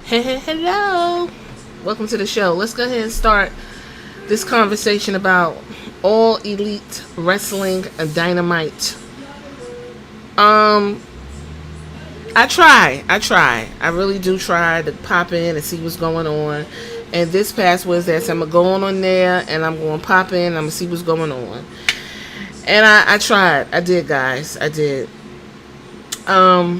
Hello. Welcome to the show. Let's go ahead and start this conversation about all elite wrestling and Dynamite. I really do try to pop in and see what's going on. And this past Wednesday, so I'm gonna go on there and I'm gonna pop in. I'm gonna see what's going on. And I tried. I did, guys. I did. I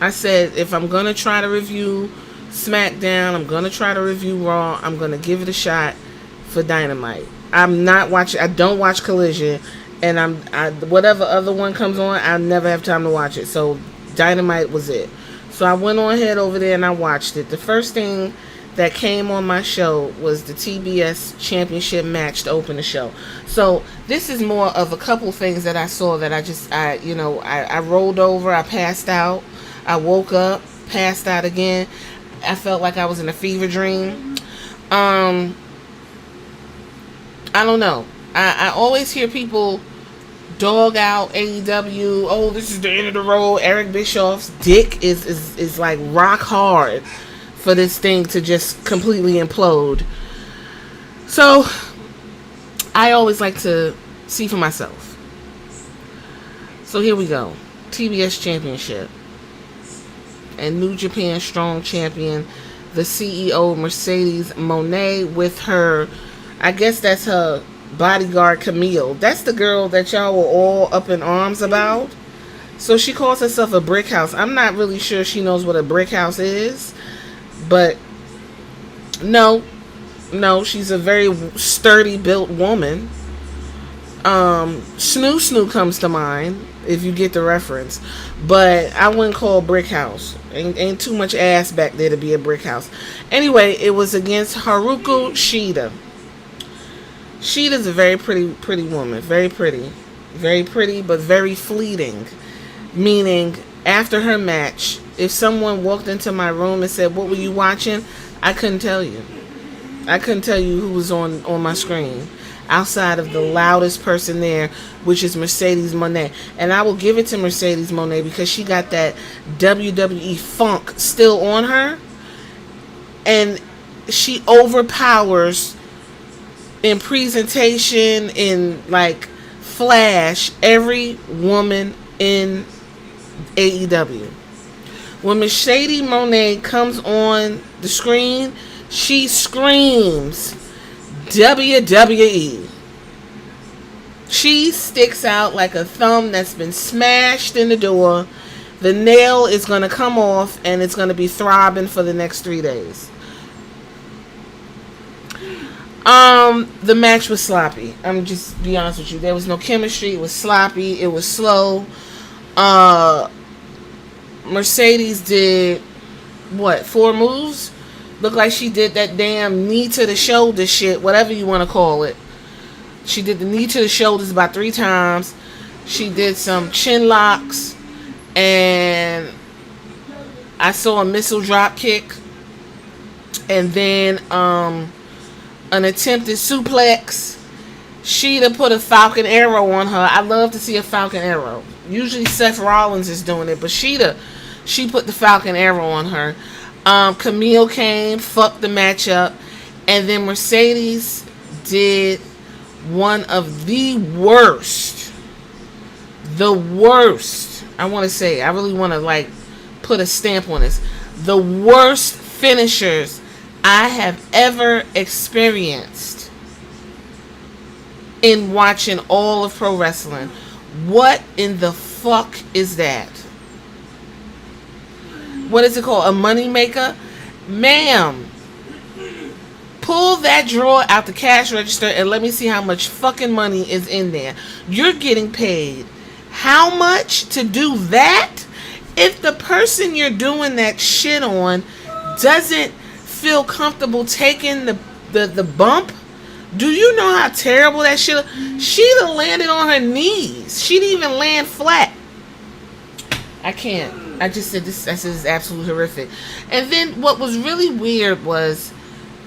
said if I'm gonna try to review SmackDown, I'm gonna try to review Raw. I'm gonna give it a shot for Dynamite. I'm not watching. I don't watch Collision, and whatever other one comes on, I never have time to watch it. So Dynamite was it. So I went on ahead over there and I watched it. The first thing that came on my show was the TBS Championship match to open the show. So this is more of a couple things that I saw that I rolled over, I passed out, I woke up, passed out again. I felt like I was in a fever dream. I don't know. I always hear people dog out AEW. Oh, this is the end of the road. Eric Bischoff's dick is like rock hard for this thing to just completely implode. So I always like to see for myself. So here we go. TBS Championship. And New Japan Strong Champion, the CEO Mercedes Moné, with her, I guess that's her bodyguard Camille. That's the girl that y'all were all up in arms about. So she calls herself a brick house. I'm not really sure she knows what a brick house is, but no, she's a very sturdy built woman. Snoo comes to mind if you get the reference, but I wouldn't call brick house. Ain't too much ass back there to be a brick house. Anyway, it was against Haruko Shida. Shida's a very pretty woman. Very pretty, but very fleeting. Meaning, after her match, if someone walked into my room and said, "What were you watching?" I couldn't tell you. I couldn't tell you who was on my screen, outside of the loudest person there, which is Mercedes Moné. And I will give it to Mercedes Moné because she got that WWE funk still on her. And she overpowers in presentation, in like flash, every woman in AEW. When Mercedes Moné comes on the screen, she screams WWE. She sticks out like a thumb that's been smashed in the door. The nail is going to come off and it's going to be throbbing for the next 3 days. The match was sloppy. I'm just be honest with you. There was no chemistry. It was sloppy. It was slow. Mercedes did 4 moves? Looked like she did that damn knee to the shoulder shit, whatever you want to call it. She did the knee to the shoulders about 3 times. She did some chin locks. And I saw a missile drop kick. And then an attempted suplex. She'd put a Falcon Arrow on her. I love to see a Falcon Arrow. Usually Seth Rollins is doing it, but she put the Falcon Arrow on her. Camille came, fucked the match up, and then Mercedes did one of the worst. I want to say, I really want to put a stamp on this. The worst finishers I have ever experienced in watching all of pro wrestling. What in the fuck is that? What is it called? A money maker? Ma'am, pull that drawer out the cash register and let me see how much fucking money is in there. You're getting paid how much to do that? If the person you're doing that shit on doesn't feel comfortable taking the bump, do you know how terrible that shit? She'd have landed on her knees. She didn't even land flat. I can't. I just said this is absolutely horrific. And then what was really weird was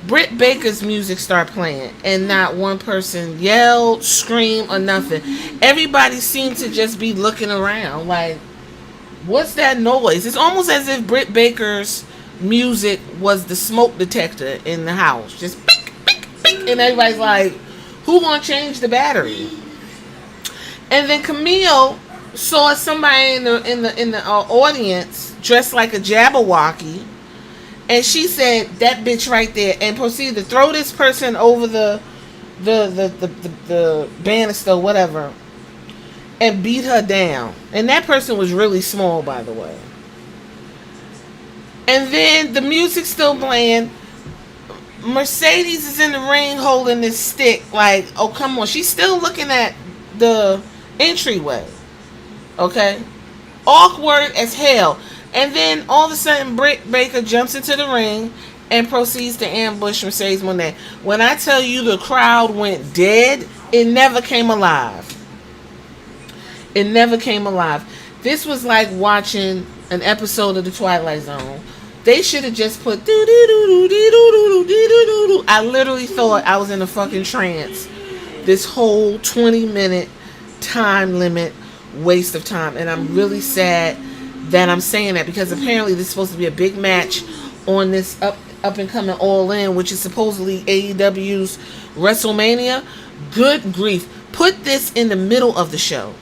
Britt Baker's music started playing and not one person yelled, screamed, or nothing. Everybody seemed to just be looking around like, what's that noise? It's almost as if Britt Baker's music was the smoke detector in the house. Just pink, pink, pink. And everybody's like, who gonna change the battery? And then Camille saw somebody in the audience dressed like a Jabberwocky, and she said, that bitch right there, and proceeded to throw this person over the banister, whatever, and beat her down. And that person was really small, by the way. And then the music's still playing. Mercedes is in the ring holding this stick, like, oh, come on. She's still looking at the entryway. Okay? Awkward as hell. And then all of a sudden, Britt Baker jumps into the ring and proceeds to ambush Mercedes Moné. When I tell you the crowd went dead, it never came alive. It never came alive. This was like watching an episode of The Twilight Zone. They should have just put do do do do do do do do do. I literally thought I was in a fucking trance. This whole 20-minute time limit waste of time, and I'm really sad that I'm saying that, because apparently this is supposed to be a big match on this up and coming All In, which is supposedly AEW's WrestleMania. Good grief. Put this in the middle of the show.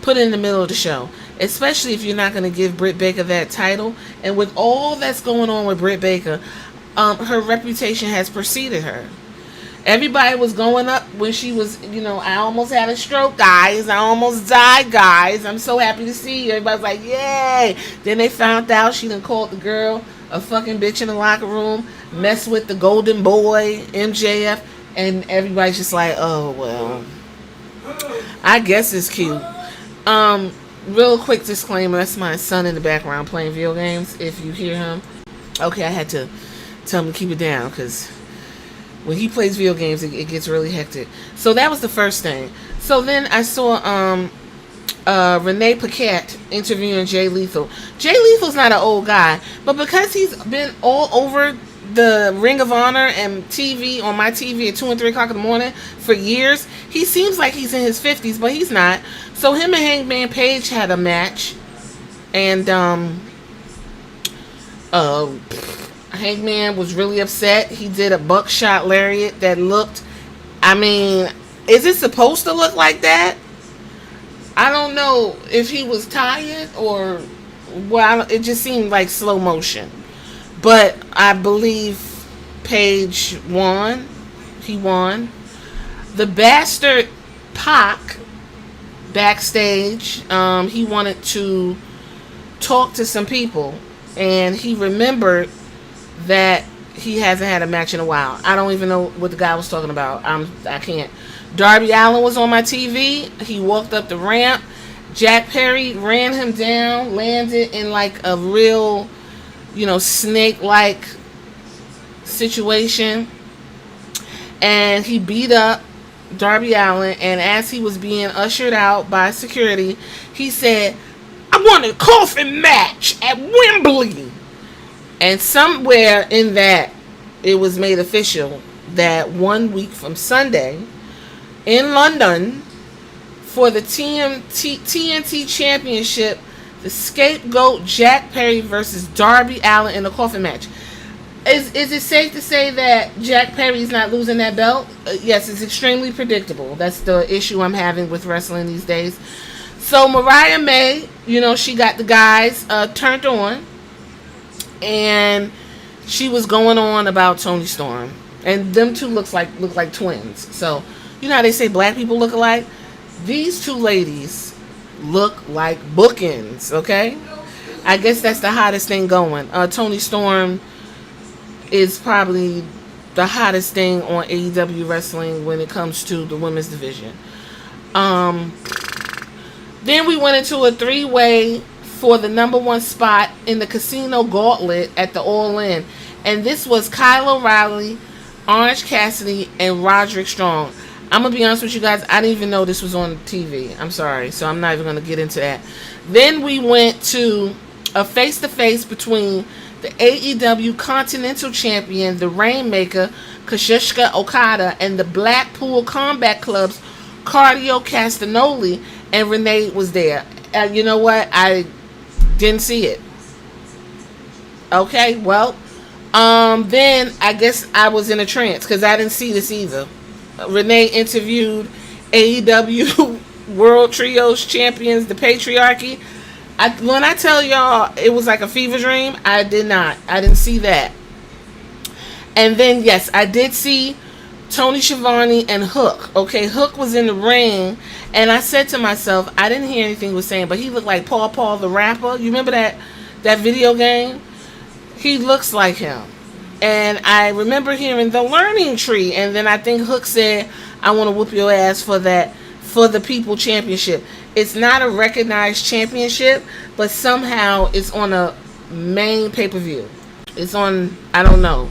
Put it in the middle of the show. Especially if you're not going to give Britt Baker that title. And with all that's going on with Britt Baker, her reputation has preceded her. Everybody was going up when she was, I almost had a stroke, guys. I almost died, guys. I'm so happy to see you. Everybody's like, yay. Then they found out she done called the girl a fucking bitch in the locker room, messed with the golden boy, MJF, and everybody's just like, oh, well, I guess it's cute. Real quick disclaimer, that's my son in the background playing video games, if you hear him. Okay, I had to tell him to keep it down, because when he plays video games, it gets really hectic. So that was the first thing. So then I saw Renee Paquette interviewing Jay Lethal. Jay Lethal's not an old guy, but because he's been all over the Ring of Honor and TV, on my TV at 2 and 3 o'clock in the morning for years, he seems like he's in his 50s, but he's not. So him and Hangman Page had a match, and Hangman was really upset. He did a buckshot lariat that looked, is it supposed to look like that? I don't know if he was tired or, well, it just seemed like slow motion. But I believe Page won. He won. The bastard Pac, backstage, he wanted to talk to some people, and he remembered that he hasn't had a match in a while. I don't even know what the guy was talking about. I can't. Darby Allin was on my TV. He walked up the ramp. Jack Perry ran him down, landed in like a real, snake-like situation. And he beat up Darby Allin. And as he was being ushered out by security, he said, I want a coffin match at Wembley. And somewhere in that, it was made official that 1 week from Sunday, in London, for the TNT Championship, the Scapegoat Jack Perry versus Darby Allin in a coffin match. Is it safe to say that Jack Perry's not losing that belt? Yes, it's extremely predictable. That's the issue I'm having with wrestling these days. So Mariah May, she got the guys turned on. And she was going on about Toni Storm, and them two look like twins. So you know how they say black people look alike? These two ladies look like bookends. Okay, I guess that's the hottest thing going. Toni Storm is probably the hottest thing on AEW wrestling when it comes to the women's division. Then we went into a 3-way for the number 1 spot in the Casino Gauntlet at the All In. And this was Kyle O'Reilly, Orange Cassidy, and Roderick Strong. I'm going to be honest with you guys, I didn't even know this was on TV. I'm sorry, so I'm not even going to get into that. Then we went to a face-to-face between the AEW Continental Champion, the Rainmaker, Kazuchika Okada, and the Blackpool Combat Club's Cardio Castagnoli, and Renee was there. You know what? I didn't see it. Okay, well, then I guess I was in a trance because I didn't see this either. Renee interviewed AEW World Trios Champions, the Patriarchy. When I tell y'all it was like a fever dream, I did not. I didn't see that. And then, yes, I did see Tony Schiavone and Hook. Okay, Hook was in the ring, and I said to myself, I didn't hear anything he was saying, but he looked like Paw Paw the rapper. You remember that video game? He looks like him. And I remember hearing the learning tree, and then I think Hook said, I want to whoop your ass for the People Championship. It's not a recognized championship, but somehow it's on a main pay-per-view. It's on, I don't know.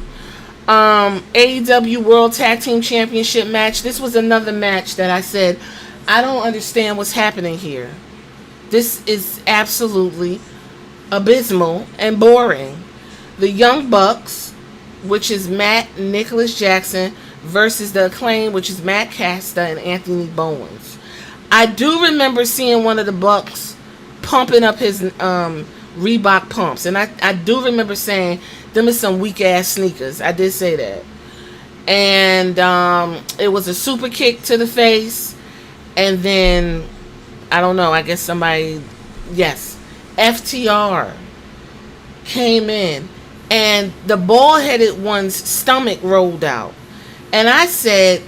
AEW World Tag Team Championship match. This was another match that I said, I don't understand what's happening here. This is absolutely abysmal and boring. The Young Bucks, which is Matt Nicholas Jackson, versus the Acclaim, which is Matt Casta and Anthony Bowens. I do remember seeing one of the Bucks pumping up his Reebok pumps, and I do remember saying, them is some weak ass sneakers. I did say that. And it was a super kick to the face, and then I don't know, I guess somebody, yes, FTR came in, and the bald-headed one's stomach rolled out. And I said,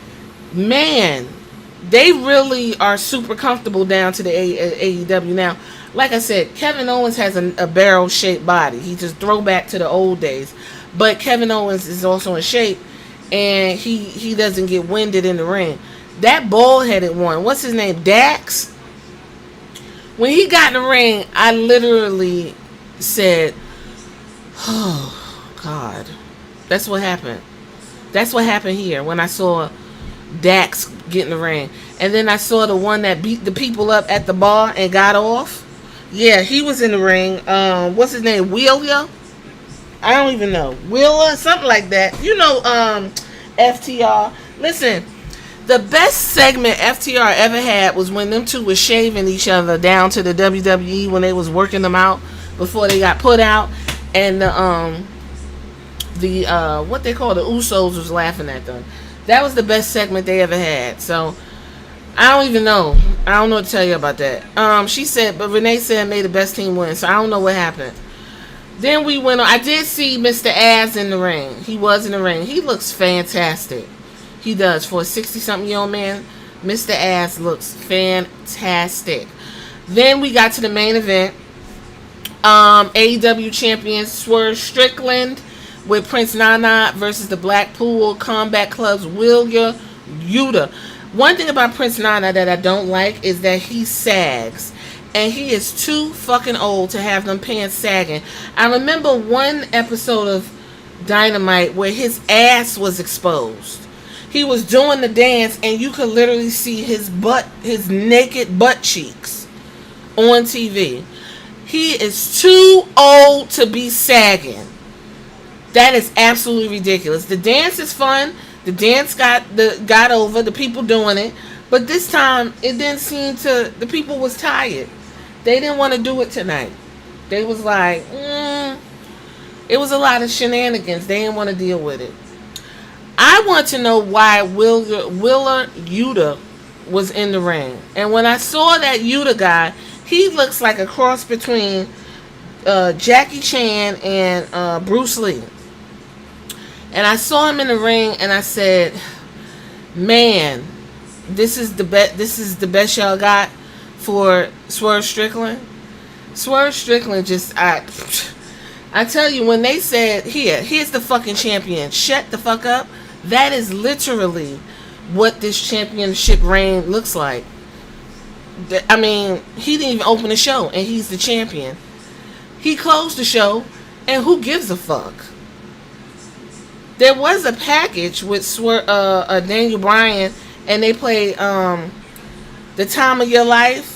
man, they really are super comfortable down to the AEW now. Like I said, Kevin Owens has a barrel-shaped body. He's just throwback to the old days. But Kevin Owens is also in shape, and he doesn't get winded in the ring. That bald-headed one, what's his name, Dax? When he got in the ring, I literally said, oh, God. That's what happened. That's what happened here when I saw Dax get in the ring. And then I saw the one that beat the people up at the bar and got off. Yeah, he was in the ring. What's his name? Wheeler? I don't even know. Wheeler? Something like that. You know, FTR. Listen, the best segment FTR ever had was when them two was shaving each other down to the WWE when they was working them out before they got put out. And the what they call the Usos was laughing at them. That was the best segment they ever had. So I don't even know. I don't know what to tell you about that. She said, but Renee said may the best team win. So I don't know what happened. Then we went on. I did see Mr. Ass in the ring. He was in the ring. He looks fantastic. He does. For a 60-something-year-old man, Mr. Ass looks fantastic. Then we got to the main event. AEW champion Swerve Strickland with Prince Nana versus the Blackpool Combat Club's Wheeler Yuta. One thing about Prince Nana that I don't like is that he sags. And he is too fucking old to have them pants sagging. I remember one episode of Dynamite where his ass was exposed. He was doing the dance and you could literally see his butt, his naked butt cheeks on TV. He is too old to be sagging. That is absolutely ridiculous. The dance is fun. The dance got over, the people doing it. But this time, it didn't seem to, the people was tired. They didn't want to do it tonight. They was like, it was a lot of shenanigans. They didn't want to deal with it. I want to know why Wheeler Yuta was in the ring. And when I saw that Yuta guy, he looks like a cross between Jackie Chan and Bruce Lee. And I saw him in the ring, and I said, "Man, this is the best. This is the best y'all got for Swerve Strickland." Swerve Strickland I tell you, when they said, here's the fucking champion, shut the fuck up. That is literally what this championship reign looks like. I mean, he didn't even open the show, and he's the champion. He closed the show, and who gives a fuck? There was a package with Daniel Bryan, and they played The Time of Your Life.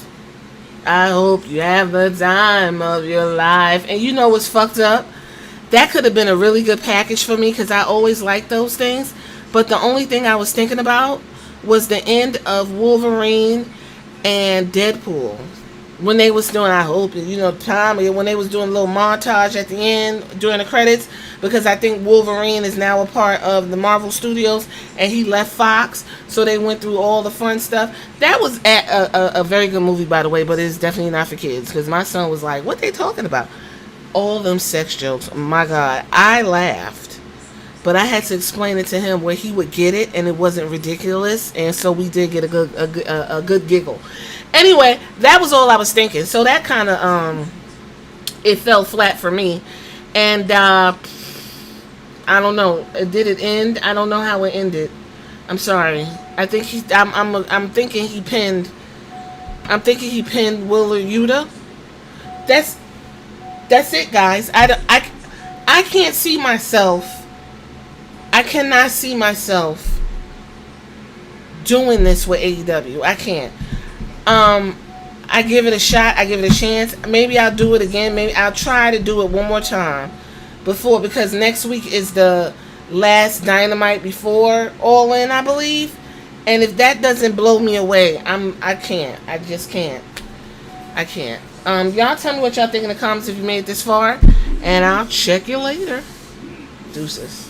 I hope you have the time of your life. And you know what's fucked up? That could have been a really good package for me because I always like those things. But the only thing I was thinking about was the end of Wolverine and Deadpool. when they was doing, I hope Tom, when they was doing a little montage at the end during the credits, because I think Wolverine is now a part of the Marvel Studios and he left Fox, so they went through all the fun stuff. That was a very good movie, by the way, but it's definitely not for kids, because my son was like, what they talking about? All them sex jokes, my God, I laughed, but I had to explain it to him where he would get it and it wasn't ridiculous, and so we did get a good giggle. Anyway, that was all I was thinking. So that kind of it fell flat for me, and I don't know. Did it end? I don't know how it ended. I'm sorry. I think I'm thinking he pinned. I'm thinking he pinned Willer Yuta. That's it, guys. I can't see myself. I cannot see myself doing this with AEW. I can't. I give it a shot. I give it a chance. Maybe I'll do it again. Maybe I'll try to do it one more time because next week is the last Dynamite before All In, I believe. And if that doesn't blow me away, I can't. I just can't. I can't. Y'all tell me what y'all think in the comments if you made it this far, and I'll check you later. Deuces.